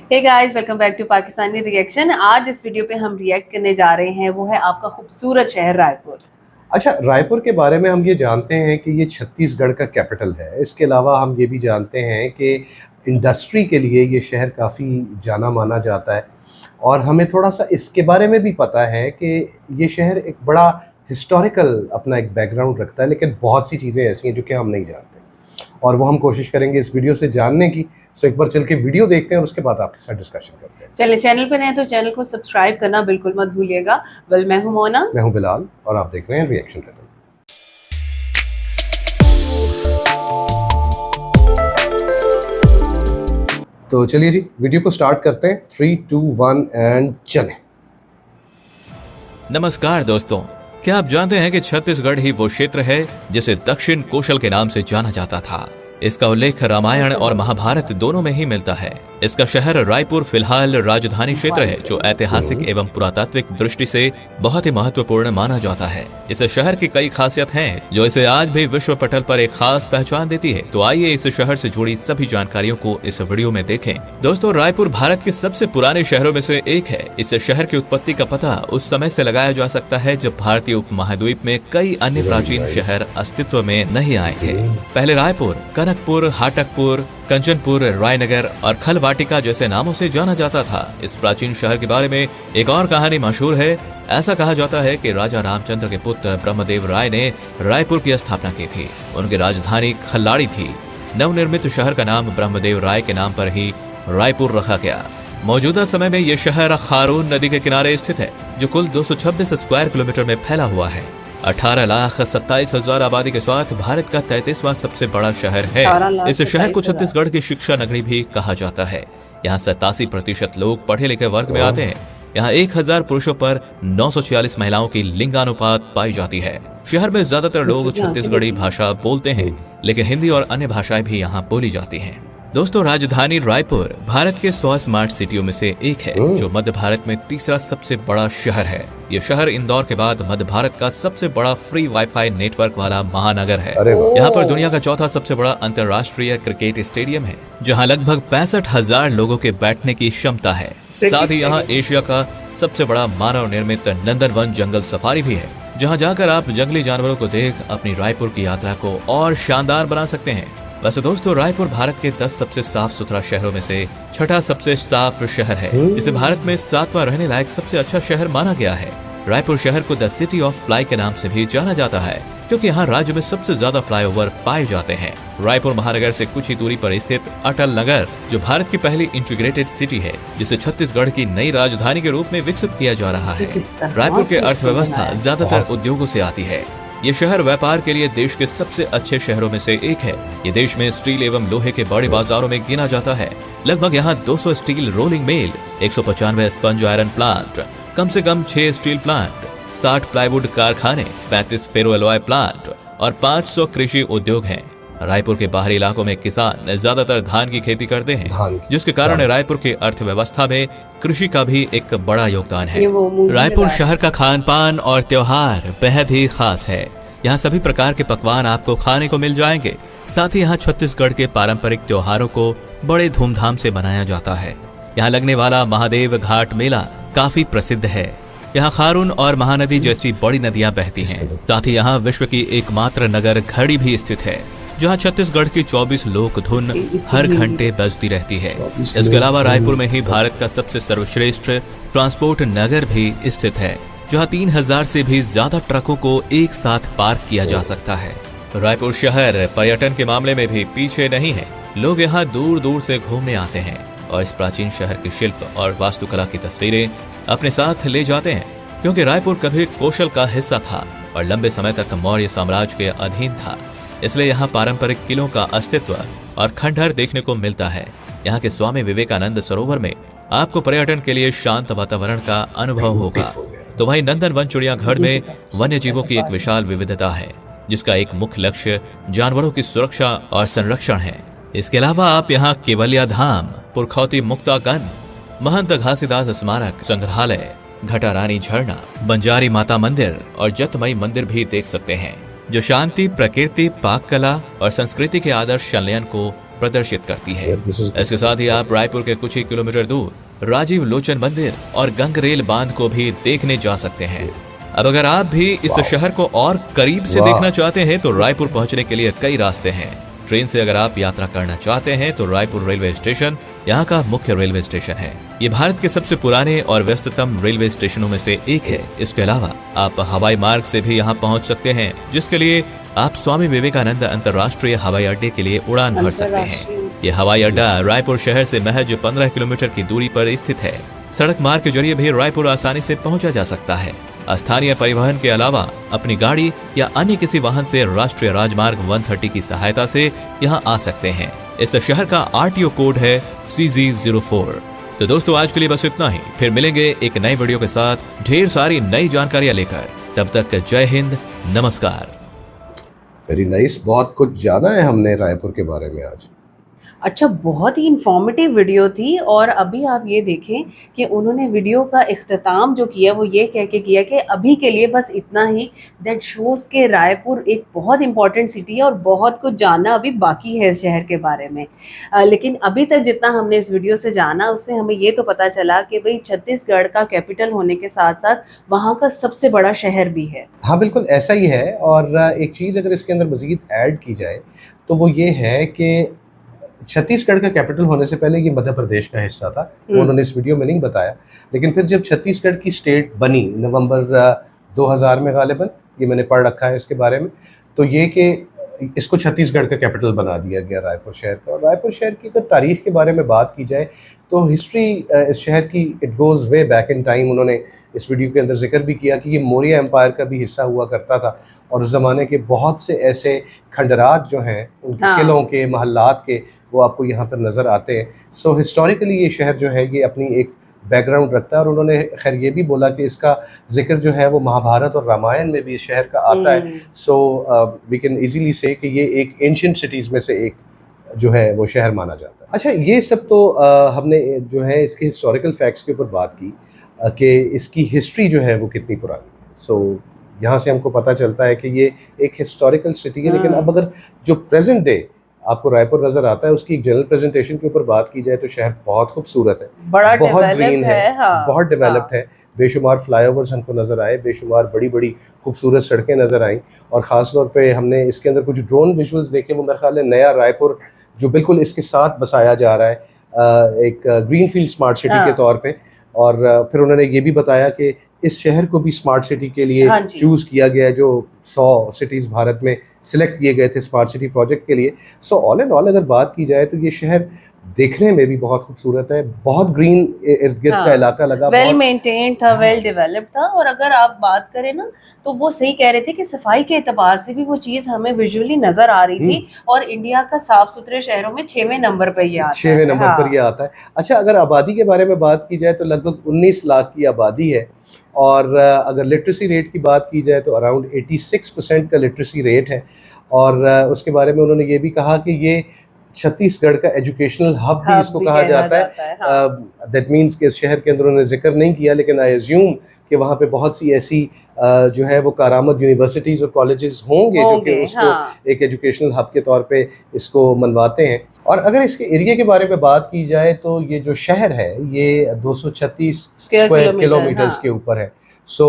Hey guys, welcome back to Pakistani reaction. आज इस video पे हम रिएक्ट करने जा रहे हैं, वो है आपका खूबसूरत शहर रायपुर। अच्छा, रायपुर के बारे में हम ये जानते हैं कि ये छत्तीसगढ़ का कैपिटल है। इसके अलावा हम ये भी जानते हैं कि इंडस्ट्री के लिए ये शहर काफ़ी जाना माना जाता है और हमें थोड़ा-सा इसके बारे में भी पता है कि ये शहर एक बड़ा हिस्टोरिकल अपना एक बैकग्राउंड रखता है, लेकिन बहुत सी चीज़ें ऐसी हैं जो कि हम नहीं जानते और वो हम कोशिश करेंगे इस वीडियो से जानने की। सो एक बार चल के वीडियो देखते हैं और उसके बाद आपके साथ डिस्कशन करते हैं। चलिए, चैनल पे नए तो चैनल को सब्सक्राइब करना बिल्कुल मत भूलिएगा। वेल, मैं हूं मोना, मैं हूं बिलाल और आप देख रहे हैं रिएक्शन रिदम। तो चलिए जी, वीडियो को स्टार्ट करते हैं। 3, 2, 1 एंड चलें। नमस्कार दोस्तों, क्या आप जानते हैं कि छत्तीसगढ़ ही वो क्षेत्र है जिसे दक्षिण कोशल के नाम से जाना जाता था। इसका उल्लेख रामायण और महाभारत दोनों में ही मिलता है। इसका शहर रायपुर फिलहाल राजधानी क्षेत्र है जो ऐतिहासिक एवं पुरातात्विक दृष्टि से बहुत ही महत्वपूर्ण माना जाता है। इस शहर की कई खासियत हैं जो इसे आज भी विश्व पटल पर एक खास पहचान देती है। तो आइए इस शहर से जुड़ी सभी जानकारियों को इस वीडियो में देखें। दोस्तों, रायपुर भारत के सबसे पुराने शहरों में से एक है। इस शहर की उत्पत्ति का पता उस समय से लगाया जा सकता है जब भारतीय उपमहाद्वीप में कई अन्य प्राचीन शहर अस्तित्व में नहीं आए थे। पहले रायपुर कनकपुर, हाटकपुर, कंचनपुर, रायनगर और खलवाटिका जैसे नामों से जाना जाता था। इस प्राचीन शहर के बारे में एक और कहानी मशहूर है। ऐसा कहा जाता है कि राजा रामचंद्र के पुत्र ब्रह्मदेव राय ने रायपुर की स्थापना की थी। उनकी राजधानी खल्लाड़ी थी। नवनिर्मित शहर का नाम ब्रह्मदेव राय के नाम पर ही रायपुर रखा गया। मौजूदा समय में यह शहर खारून नदी के किनारे स्थित है जो कुल 226 स्क्वायर किलोमीटर में फैला हुआ है। 18,27,000 आबादी के साथ भारत का 33वां सबसे बड़ा शहर है। इस शहर को छत्तीसगढ़ की शिक्षा नगरी भी कहा जाता है। यहाँ 87% लोग पढ़े लिखे वर्ग में आते हैं। यहाँ 1000 पुरुषों पर 946 महिलाओं की लिंगानुपात पाई जाती है। शहर में ज्यादातर लोग छत्तीसगढ़ी भाषा बोलते हैं, लेकिन हिंदी और अन्य भाषाएं भी यहाँ बोली जाती हैं। दोस्तों, राजधानी रायपुर भारत के 100 स्मार्ट सिटियों में से एक है जो मध्य भारत में तीसरा सबसे बड़ा शहर है। ये शहर इंदौर के बाद मध्य भारत का सबसे बड़ा फ्री वाईफाई नेटवर्क वाला महानगर है। यहाँ पर दुनिया का चौथा सबसे बड़ा अंतर्राष्ट्रीय क्रिकेट स्टेडियम है जहाँ लगभग 65,000 लोगों के बैठने की क्षमता है। साथ ही यहाँ एशिया का सबसे बड़ा मानव निर्मित नंदनवन जंगल सफारी भी है, जहाँ जाकर आप जंगली जानवरों को देख अपनी रायपुर की यात्रा को और शानदार बना सकते हैं। वैसे दोस्तों, रायपुर भारत के 10 सबसे साफ सुथरा शहरों में से छठा सबसे साफ शहर है, जिसे भारत में 7वां रहने लायक सबसे अच्छा शहर माना गया है। रायपुर शहर को द सिटी ऑफ फ्लाई के नाम से भी जाना जाता है क्योंकि यहाँ राज्य में सबसे ज्यादा फ्लाईओवर पाए जाते हैं। रायपुर महानगर से कुछ ही दूरी पर स्थित अटल नगर, जो भारत की पहली इंटीग्रेटेड सिटी है, जिसे छत्तीसगढ़ की नई राजधानी के रूप में विकसित किया जा रहा है। रायपुर की अर्थव्यवस्था ज्यादातर उद्योगों से आती है। ये शहर व्यापार के लिए देश के सबसे अच्छे शहरों में से एक है। ये देश में स्टील एवं लोहे के बड़े बाजारों में गिना जाता है। लगभग यहाँ 200 steel rolling mill, 195 sponge iron plant, कम से कम 6 स्टील प्लांट, 60 प्लाईवुड कारखाने, 35 फेरो एलॉय प्लांट और 500 कृषि उद्योग हैं। रायपुर के बाहरी इलाकों में किसान ज्यादातर धान की खेती करते हैं, जिसके कारण रायपुर की अर्थव्यवस्था में कृषि का भी एक बड़ा योगदान है। रायपुर शहर का खान पान और त्योहार बेहद ही खास है। यहाँ सभी प्रकार के पकवान आपको खाने को मिल जाएंगे। साथ ही यहाँ छत्तीसगढ़ के पारंपरिक त्योहारों को बड़े धूमधाम से मनाया जाता है। यहाँ लगने वाला महादेव घाट मेला काफी प्रसिद्ध है। यहाँ खारून और महानदी जैसी बड़ी नदियाँ बहती हैं। साथ ही यहाँ विश्व की एकमात्र नगर घड़ी भी स्थित है, जहाँ छत्तीसगढ़ की 24 लोक धुन हर घंटे बजती रहती है। इसके अलावा रायपुर में ही भारत का सबसे सर्वश्रेष्ठ ट्रांसपोर्ट नगर भी स्थित है, जहाँ 3000 से भी ज्यादा ट्रकों को एक साथ पार्क किया जा सकता है। रायपुर शहर पर्यटन के मामले में भी पीछे नहीं है। लोग यहाँ दूर दूर से घूमने आते हैं और इस प्राचीन शहर की शिल्प और वास्तुकला की तस्वीरें अपने साथ ले जाते हैं, क्योंकि रायपुर कभी कोशल का हिस्सा था और लंबे समय तक मौर्य साम्राज्य के अधीन था। इसलिए यहाँ पारंपरिक किलों का अस्तित्व और खंडहर देखने को मिलता है। यहाँ के स्वामी विवेकानंद सरोवर में आपको पर्यटन के लिए शांत वातावरण का अनुभव होगा। तो वहीं नंदनवन चिड़ियाघर में वन्य जीवों की एक विशाल विविधता है, जिसका एक मुख्य लक्ष्य जानवरों की सुरक्षा और संरक्षण है। इसके अलावा आप यहाँ केवलिया धाम, पुरखौती मुक्तागन, महंत घासीदास स्मारक संग्रहालय, घटारानी झरना, बंजारी माता मंदिर और जतमई मंदिर भी देख सकते हैं, जो शांति, प्रकृति, पाक कला और संस्कृति के आदर्श संलयन को प्रदर्शित करती है। This is- इसके साथ ही आप रायपुर के कुछ ही किलोमीटर दूर राजीव लोचन मंदिर और गंगरेल बांध को भी देखने जा सकते हैं। अब अगर आप भी इस शहर को और करीब से वाह। देखना चाहते हैं तो रायपुर पहुंचने के लिए कई रास्ते हैं। ट्रेन से अगर आप यात्रा करना चाहते हैं तो रायपुर रेलवे स्टेशन यहाँ का मुख्य रेलवे स्टेशन है। ये भारत के सबसे पुराने और व्यस्ततम रेलवे स्टेशनों में से एक है। इसके अलावा आप हवाई मार्ग से भी यहाँ पहुँच सकते हैं, जिसके लिए आप स्वामी विवेकानंद अंतर्राष्ट्रीय हवाई अड्डे के लिए उड़ान भर सकते हैं। ये हवाई अड्डा रायपुर शहर से महज 15 किलोमीटर की दूरी पर स्थित है। सड़क मार्ग के जरिए भी रायपुर आसानी से पहुंचा जा सकता है। स्थानीय परिवहन के अलावा अपनी गाड़ी या अन्य किसी वाहन से राष्ट्रीय राजमार्ग 130 की सहायता से यहाँ आ सकते हैं। इस शहर का RTO कोड है CZ04। तो दोस्तों आज के लिए बस इतना ही, फिर मिलेंगे एक नए वीडियो के साथ ढेर सारी नई जानकारियां लेकर। तब तक जय हिंद, नमस्कार। वेरी नाइस, बहुत कुछ जाना है हमने रायपुर के बारे में आज। अच्छा, बहुत ही इंफॉर्मेटिव वीडियो थी। और अभी आप ये देखें कि उन्होंने वीडियो का इख्तिताम जो किया वो ये कह के किया कि अभी के लिए बस इतना ही। दैट शोज़ के रायपुर एक बहुत इंपॉर्टेंट सिटी है और बहुत कुछ जानना अभी बाकी है इस शहर के बारे में। लेकिन अभी तक जितना हमने इस वीडियो से जाना उससे हमें ये तो पता चला कि भाई छत्तीसगढ़ का कैपिटल होने के साथ साथ वहाँ का सबसे बड़ा शहर भी है। हाँ बिल्कुल ऐसा ही है। और एक चीज़ अगर इसके अंदर मज़ीद ऐड की जाए तो वो ये है कि छत्तीसगढ़ का कैपिटल होने से पहले ये मध्य प्रदेश का हिस्सा था। वो उन्होंने इस वीडियो में नहीं बताया, लेकिन फिर जब छत्तीसगढ़ की स्टेट बनी नवंबर 2000 में गालिबन, ये मैंने पढ़ रखा है इसके बारे में, तो ये कि इसको छत्तीसगढ़ का कैपिटल बना दिया गया रायपुर शहर का। और रायपुर शहर की अगर तारीख़ के बारे में बात की जाए तो हिस्ट्री इस शहर की it goes way back in time. उन्होंने इस वीडियो के अंदर जिक्र भी किया कि ये मौर्य एम्पायर का भी हिस्सा हुआ करता था और उस ज़माने के बहुत से ऐसे खंडरात जो हैं उनके किलों के, महल्लात के, वो आपको यहाँ पर नज़र आते हैं। सो हिस्टोरिकली ये शहर जो है ये अपनी एक बैकग्राउंड रखता है। और उन्होंने खैर ये भी बोला कि इसका जिक्र जो है वो महाभारत और रामायण में भी इस शहर का आता है। सो वी कैन इजीली से कि ये एक एंशिएंट सिटीज़ में से एक जो है वो शहर माना जाता है। अच्छा, ये सब तो हमने जो है इसके हिस्टोरिकल फैक्ट्स के ऊपर बात की कि इसकी हिस्ट्री जो है वो कितनी पुरानी है। सो यहाँ से हमको पता चलता है कि ये एक हिस्टोरिकल सिटी है। लेकिन अब अगर जो प्रेजेंट डे आपको रायपुर नजर आता है उसकी एक जनरल प्रेजेंटेशन के ऊपर बात की जाए तो शहर बहुत खूबसूरत है, बहुत ग्रीन है, बहुत डेवलप्ड है। बेशुमार फ्लाईओवर्स हमको नज़र आए, बेशुमार बड़ी बड़ी खूबसूरत सड़कें नज़र आईं। और ख़ास तौर पे हमने इसके अंदर कुछ ड्रोन विजुअल्स देखे, वो मेरे ख्याल है नया रायपुर जो बिल्कुल इसके साथ बसाया जा रहा है एक ग्रीन फील्ड स्मार्ट सिटी के तौर पे। और फिर उन्होंने ये भी बताया कि इस शहर को भी स्मार्ट सिटी के लिए चूज़ किया गया है, जो 100 सिटीज़ भारत में सिलेक्ट किए गए थे स्मार्ट सिटी प्रोजेक्ट के लिए। सो ऑल एंड ऑल अगर बात की जाए तो ये शहर देखने में भी बहुत खूबसूरत है, बहुत ग्रीन इर्द गिर्द का इलाका लगा, वेल मेंटेन था, वेल डेवलप्ड था। और अगर आप बात करें ना तो वो सही कह रहे थे कि सफाई के एतबार से भी वो चीज़ हमें विजुअली नजर आ रही थी। और इंडिया का साफ सुथरे शहरों में 6वें नंबर पर ये आता है। 6वें नंबर पर ये आता है। अच्छा, अगर आबादी के बारे में बात की जाए तो लगभग 19 लाख की आबादी है। और अगर लिटरेसी रेट की बात की जाए तो अराउंड 86% का लिटरेसी रेट है। और उसके बारे में उन्होंने ये भी कहा कि ये छत्तीसगढ़ का एजुकेशनल हब भी इसको कहा जाता है। दैट मीन्स कि इस शहर के अंदर उन्होंने जिक्र नहीं किया, लेकिन आई अज्यूम कि वहाँ पे बहुत सी ऐसी जो है वो कारामद यूनिवर्सिटीज़ और कॉलेजेस होंगे जो कि उसको एक एजुकेशनल हब के तौर पे इसको मनवाते हैं। और अगर इसके एरिया के बारे में बात की जाए तो ये जो शहर है ये 236 स्क्वायर किलोमीटर्स के ऊपर है। सो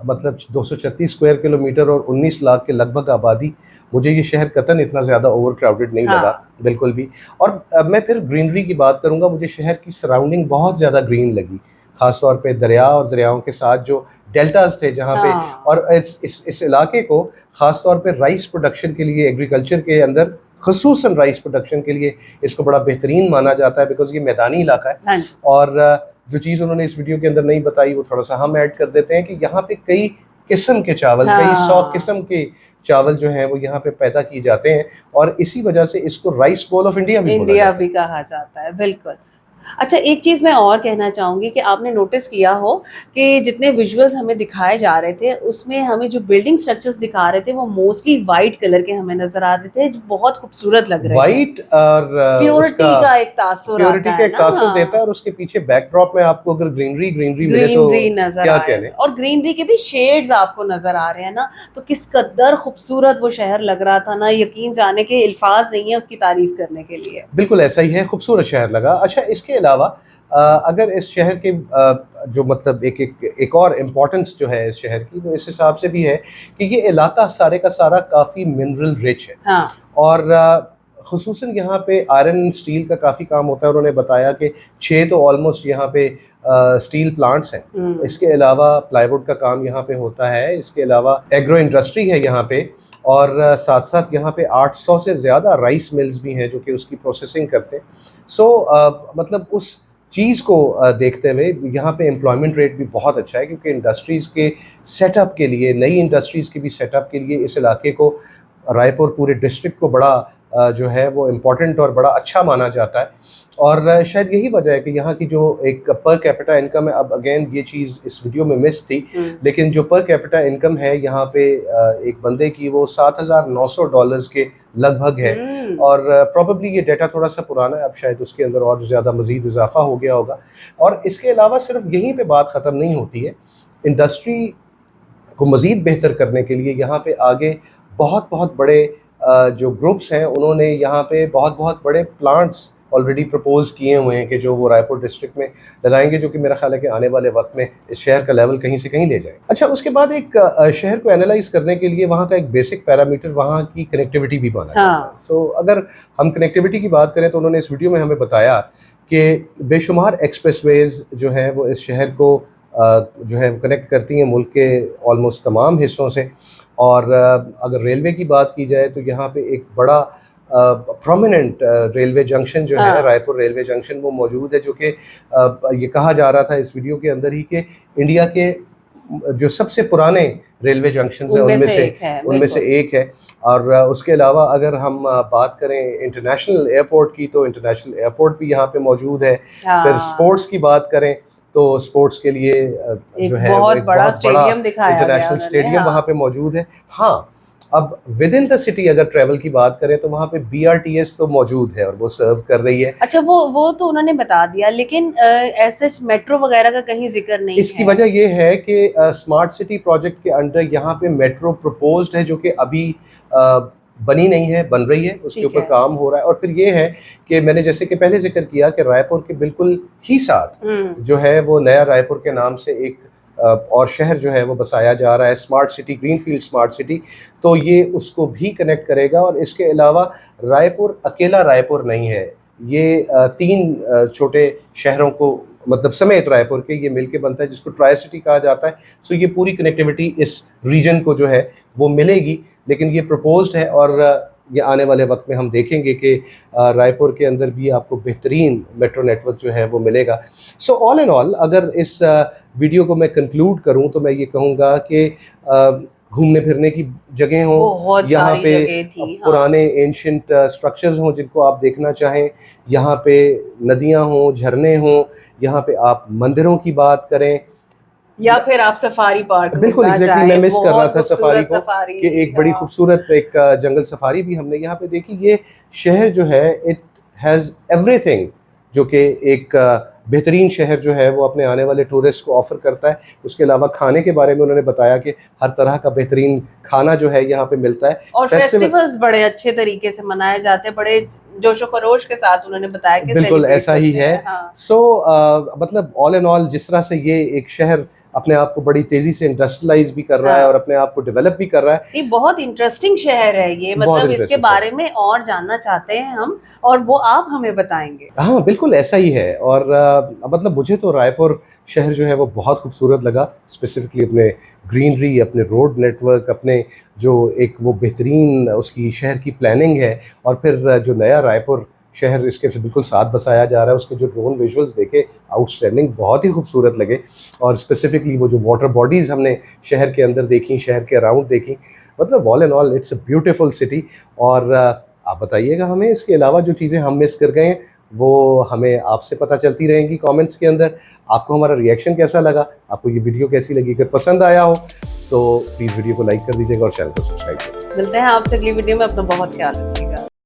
मतलब 236 स्क्वायर किलोमीटर और 19 लाख के लगभग आबादी, मुझे ये शहर कतन इतना ज़्यादा ओवर क्राउडेड नहीं लगा बिल्कुल भी। और मैं फिर ग्रीनरी की बात करूँगा, मुझे शहर की सराउंडिंग बहुत ज़्यादा ग्रीन लगी, ख़ास तौर पे दरिया और दरियाओं के साथ जो डेल्टाज थे जहाँ पे। और इस इलाके को ख़ास तौर पे राइस प्रोडक्शन के लिए, एग्रीकल्चर के अंदर ख़ुसूसन राइस प्रोडक्शन के लिए इसको बड़ा बेहतरीन माना जाता है, बिकॉज ये मैदानी इलाका है। और जो चीज़ उन्होंने इस वीडियो के अंदर नहीं बताई वो थोड़ा सा हम ऐड कर देते हैं कि यहाँ पे कई किस्म के चावल, कई 100 किस्म के चावल जो हैं वो यहाँ पे पैदा किए जाते हैं। और इसी वजह से इसको राइस बोल ऑफ इंडिया भी कहा जाता है। बिल्कुल। अच्छा, एक चीज़ मैं और कहना चाहूँगी कि आपने नोटिस किया हो कि जितने विजुअल्स हमें दिखाए जा रहे थे, उसमें हमें जो बिल्डिंग स्ट्रक्चर्स दिखा रहे थे, वो मोस्टली वाइट कलर के हमें नज़र आ रहे थे, जो बहुत खूबसूरत लग रहे थे। वाइट और प्योरिटी उसका का एक तासुर प्योरिटी आता का है एक ना। तासुर देता है, हाँ, और उसके पीछे बैकड्रॉप में आपको अगर ग्रीनरी ग्रीनरी मिले तो ग्रीनरी नज़र क्या आए कहने। और ग्रीनरी के भी शेड्स आपको नज़र आ रहे हैं ना, तो किस कदर खूबसूरत वो शहर लग रहा था ना, यकीन जाने के अल्फाज नहीं है उसकी तारीफ करने के लिए। बिल्कुल ऐसा ही है, खूबसूरत शहर लगा। अच्छा, इसके अलावा अगर इस शहर के जो मतलब एक और इम्पोर्टेंस जो है इस शहर की, वो इस हिसाब से भी है कि ये इलाका सारे का सारा काफ़ी मिनरल रिच है। हाँ। और ख़ुसूसन यहाँ पे आयरन एंड स्टील का काफ़ी काम होता है। उन्होंने बताया कि 6 तो ऑलमोस्ट यहाँ पे स्टील प्लांट्स हैं। इसके अलावा प्लाईवुड का काम यहाँ पे होता है। इसके अलावा एग्रो इंडस्ट्री है यहाँ पे, और साथ साथ यहाँ पे 800 से ज़्यादा राइस मिल्स भी हैं जो कि उसकी प्रोसेसिंग करते हैं। सो मतलब उस चीज़ को देखते हुए यहाँ पे एम्प्लॉयमेंट रेट भी बहुत अच्छा है, क्योंकि इंडस्ट्रीज़ के सेटअप के लिए, नई इंडस्ट्रीज़ के भी सेटअप के लिए इस इलाके को, रायपुर पूरे डिस्ट्रिक्ट को बड़ा जो है वो इम्पोर्टेंट और बड़ा अच्छा माना जाता है। और शायद यही वजह है कि यहाँ की जो एक पर कैपिटा इनकम है, अब अगेन ये चीज़ इस वीडियो में मिस थी, लेकिन जो पर कैपिटा इनकम है यहाँ पे एक बंदे की, वो $7,900 के लगभग है। और प्रॉबेबली ये डेटा थोड़ा सा पुराना है, अब शायद उसके अंदर और ज़्यादा मज़ीद इजाफा हो गया होगा। और इसके अलावा सिर्फ यहीं पे बात ख़त्म नहीं होती है। इंडस्ट्री को मज़ीद बेहतर करने के लिए यहाँ पे आगे बहुत बहुत बड़े जो ग्रुप्स हैं, उन्होंने यहाँ पे बहुत बहुत बड़े प्लांट्स ऑलरेडी प्रपोज किए हुए हैं कि जो वो रायपुर डिस्ट्रिक्ट में लगाएंगे, जो कि मेरा ख्याल है कि आने वाले वक्त में इस शहर का लेवल कहीं से कहीं ले जाएंगे। अच्छा, उसके बाद एक शहर को एनालाइज करने के लिए वहाँ का एक बेसिक पैरामीटर वहाँ की कनेक्टिविटी भी माना जाता है। सो अगर हम कनेक्टिविटी की बात करें तो उन्होंने इस वीडियो में हमें बताया कि बेशुमार एक्सप्रेसवेज जो हैं वो इस शहर को जो है कनेक्ट करती हैं मुल्क के ऑलमोस्ट तमाम हिस्सों से। और अगर रेलवे की बात की जाए तो यहाँ पे एक बड़ा प्रोमिनेंट रेलवे जंक्शन जो है, रायपुर रेलवे जंक्शन, वो मौजूद है, जो कि ये कहा जा रहा था इस वीडियो के अंदर ही कि इंडिया के जो सबसे पुराने रेलवे जंक्शन हैं उनमें से एक है। और उसके अलावा अगर हम बात करें इंटरनेशनल एयरपोर्ट की, तो इंटरनेशनल एयरपोर्ट भी यहाँ पे मौजूद है। फिर स्पोर्ट्स की बात करें तो स्पोर्ट्स के लिए जो है बहुत बड़ा स्टेडियम दिखाया गया, इंटरनेशनल स्टेडियम वहाँ पे मौजूद है। हाँ, अब विद इन द सिटी अगर ट्रैवल की बात करें तो वहाँ पे BRTS तो मौजूद है और वो सर्व कर रही है। अच्छा, वो तो उन्होंने बता दिया, लेकिन ऐसे मेट्रो वगैरह का कहीं जिक्र नहीं इसकी वजह ये है कि स्मार्ट सिटी प्रोजेक्ट के अंडर यहाँ पे मेट्रो प्रपोज्ड है, जो कि अभी बनी नहीं है, बन रही है, उसके ऊपर काम हो रहा है। और फिर ये है कि मैंने जैसे कि पहले जिक्र किया कि रायपुर के बिल्कुल ही साथ जो है वो नया रायपुर के नाम से एक और शहर जो है वो बसाया जा रहा है, smart city, greenfield smart city. तो ये उसको भी कनेक्ट करेगा। और इसके अलावा रायपुर अकेला रायपुर नहीं है, ये 3 छोटे शहरों को मतलब समेत रायपुर के ये मिलके बनता है, जिसको ट्राई सिटी कहा जाता है। सो ये पूरी कनेक्टिविटी इस रीजन को जो है वो मिलेगी, लेकिन ये प्रपोज्ड है और ये आने वाले वक्त में हम देखेंगे कि रायपुर के अंदर भी आपको बेहतरीन मेट्रो नेटवर्क जो है वो मिलेगा। सो ऑल एंड ऑल अगर इस वीडियो को मैं कंक्लूड करूं तो मैं ये कहूँगा कि घूमने फिरने की जगह हों, यहाँ पे पुराने एंशिएंट स्ट्रक्चर्स हों जिनको आप देखना चाहें, यहाँ पे नदियाँ हों, झरने हों, यहाँ पे आप मंदिरों की बात करें, या फिर आप सफारी पार्क, बिल्कुल एग्जैक्टली मैं मिस कर रहा था सफारी को, कि एक बड़ी खूबसूरत एक जंगल सफारी भी हमने यहाँ पे देखी। ये शहर जो है इट हैज़ एवरीथिंग जो कि एक बेहतरीन शहर जो है वो अपने आने वाले टूरिस्ट को ऑफर करता है। उसके अलावा खाने के बारे में उन्होंने बताया कि हर तरह का बेहतरीन खाना जो है यहाँ पे मिलता है, और फेस्टिवल्स बड़े अच्छे तरीके से मनाए जाते हैं, बड़े जोशो खरोश के साथ उन्होंने बताया कि बिल्कुल ऐसा ही है। सो मतलब ऑल एंड ऑल जिस तरह से ये एक शहर अपने आप को बड़ी तेजी से इंडस्ट्रियलाइज भी कर रहा है और अपने आप को डेवलप भी कर रहा है, ये बहुत इंटरेस्टिंग शहर है ये, मतलब इसके बारे में और जानना चाहते हैं हम, और वो आप हमें बताएंगे। हाँ बिल्कुल ऐसा ही है। और मतलब मुझे तो रायपुर शहर जो है वो बहुत खूबसूरत लगा, स्पेसिफिकली अपने ग्रीनरी, अपने रोड नेटवर्क, अपने जो एक वो बेहतरीन उसकी शहर की प्लानिंग है, और फिर जो नया रायपुर शहर इसके बिल्कुल साथ बसाया जा रहा है, उसके जो ड्रोन विजुअल्स देखे आउटस्टैंडिंग, बहुत ही खूबसूरत लगे। और स्पेसिफिकली वो जो वाटर बॉडीज़ हमने शहर के अंदर देखी, शहर के अराउंड देखी, मतलब all and all it's a beautiful city. और आप बताइएगा हमें इसके अलावा जो चीज़ें हम मिस कर गए हैं वो हमें आपसे पता चलती रहेंगी कमेंट्स के अंदर। आपको हमारा रिएक्शन कैसा लगा, आपको ये वीडियो कैसी लगी, अगर पसंद आया हो तो प्लीज़ वीडियो को लाइक कर दीजिएगा और चैनल को सब्सक्राइब करिए। मिलते हैं आपसे अगली वीडियो में, अपना बहुत ख्याल रखिएगा।